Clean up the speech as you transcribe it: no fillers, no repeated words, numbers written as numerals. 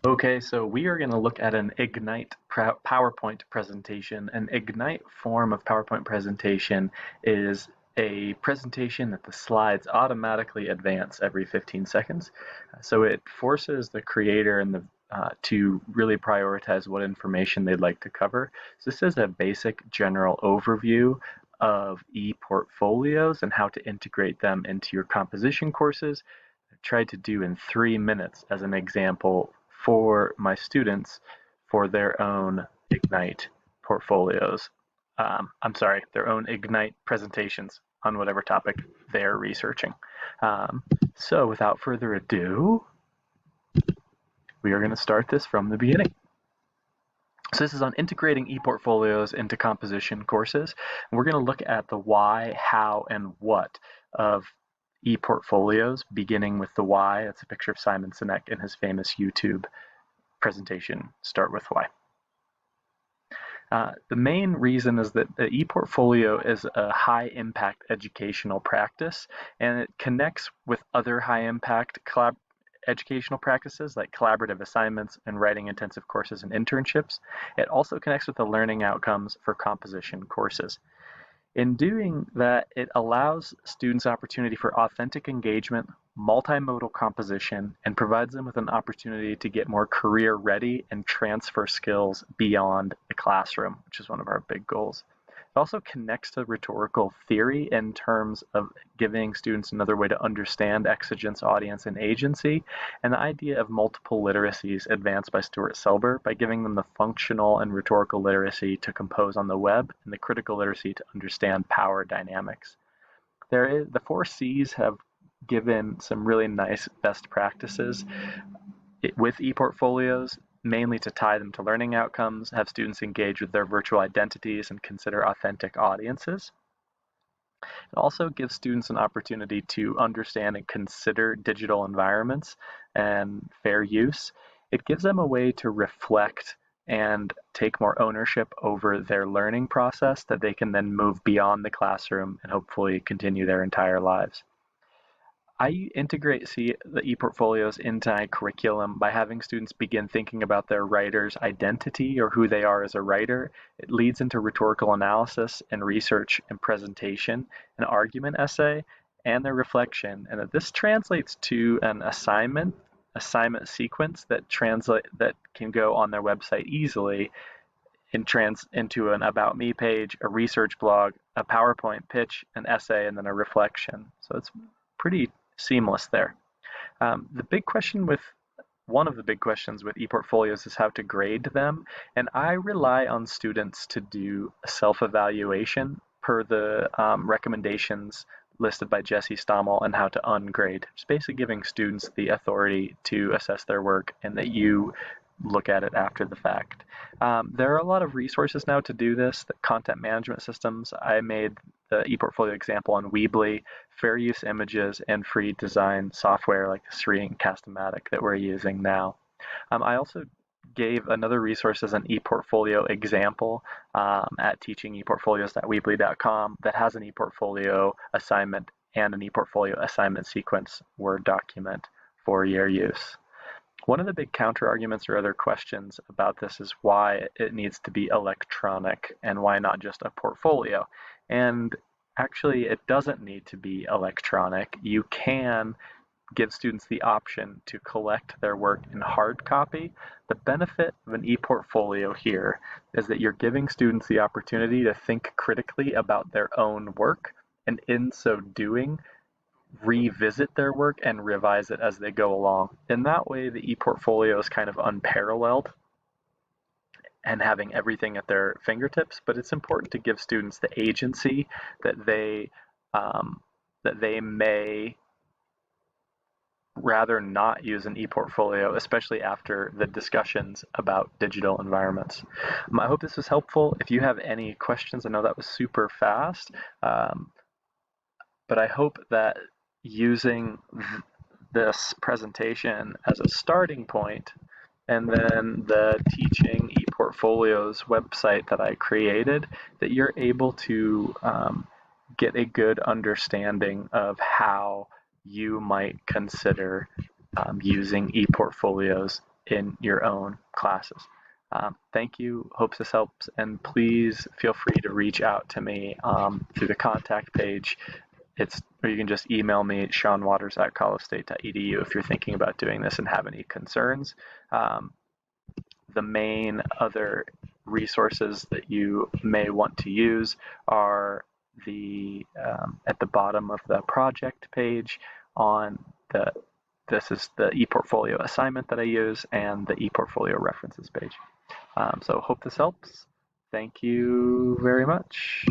Okay, so we are going to look at an Ignite PowerPoint presentation. An Ignite form of PowerPoint presentation is a presentation that the slides automatically advance every 15 seconds. So it forces the creator and to really prioritize what information they'd like to cover. So this is a basic general overview of ePortfolios and how to integrate them into your composition courses. I tried to do in 3 minutes as an example for my students for their own Ignite portfolios. I'm sorry, their own Ignite presentations on whatever topic they're researching. So without further ado, we are going to start this from the beginning. So this is on integrating ePortfolios into composition courses. And we're going to look at the why, how, and what of ePortfolios, beginning with the why. That's a picture of Simon Sinek in his famous YouTube presentation, Start With Why. The main reason is that the ePortfolio is a high-impact educational practice, and it connects with other high-impact educational practices like collaborative assignments and writing-intensive courses and internships. It also connects with the learning outcomes for composition courses. In doing that, it allows students opportunity for authentic engagement, multimodal composition, and provides them with an opportunity to get more career ready and transfer skills beyond the classroom, which is one of our big goals. It also connects to rhetorical theory in terms of giving students another way to understand exigence, audience, and agency, and the idea of multiple literacies advanced by Stuart Selber by giving them the functional and rhetorical literacy to compose on the web and the critical literacy to understand power dynamics. The 4 C's have given some really nice best practices with ePortfolios, mainly to tie them to learning outcomes, have students engage with their virtual identities, and consider authentic audiences. It also gives students an opportunity to understand and consider digital environments and fair use. It gives them a way to reflect and take more ownership over their learning process that they can then move beyond the classroom and hopefully continue their entire lives. I integrate the ePortfolios into my curriculum by having students begin thinking about their writer's identity or who they are as a writer. It leads into rhetorical analysis and research and presentation, an argument essay, and their reflection. And that this translates to an assignment sequence that can go on their website easily into an About Me page, a research blog, a PowerPoint pitch, an essay, and then a reflection. So it's pretty seamless there. One of the big questions with ePortfolios is how to grade them, and I rely on students to do a self-evaluation per the recommendations listed by Jesse Stommel and how to ungrade. It's basically giving students the authority to assess their work and that you look at it after the fact. There are a lot of resources now to do this, the content management systems. I made the ePortfolio example on Weebly, fair use images, and free design software like Sri and Castamatic that we're using now. I also gave another resource as an ePortfolio example at teachingeportfolios.weebly.com that has an ePortfolio assignment and an ePortfolio assignment sequence Word document for your use. One of the big counter-arguments or other questions about this is why it needs to be electronic and why not just a portfolio. And actually, it doesn't need to be electronic. You can give students the option to collect their work in hard copy. The benefit of an ePortfolio here is that you're giving students the opportunity to think critically about their own work, and in so doing, revisit their work and revise it as they go along. In that way, the ePortfolio is kind of unparalleled and having everything at their fingertips, but it's important to give students the agency that they may rather not use an ePortfolio, especially after the discussions about digital environments. I hope this was helpful. If you have any questions, I know that was super fast, but I hope that using this presentation as a starting point and then the Teaching ePortfolios website that I created, that you're able to get a good understanding of how you might consider using ePortfolios in your own classes. Thank you. Hope this helps, and please feel free to reach out to me through the contact page. Or you can just email me at seanwaters@colostate.edu if you're thinking about doing this and have any concerns. The main other resources that you may want to use are at the bottom of the project page on this is the ePortfolio assignment that I use, and the ePortfolio references page. So hope this helps. Thank you very much.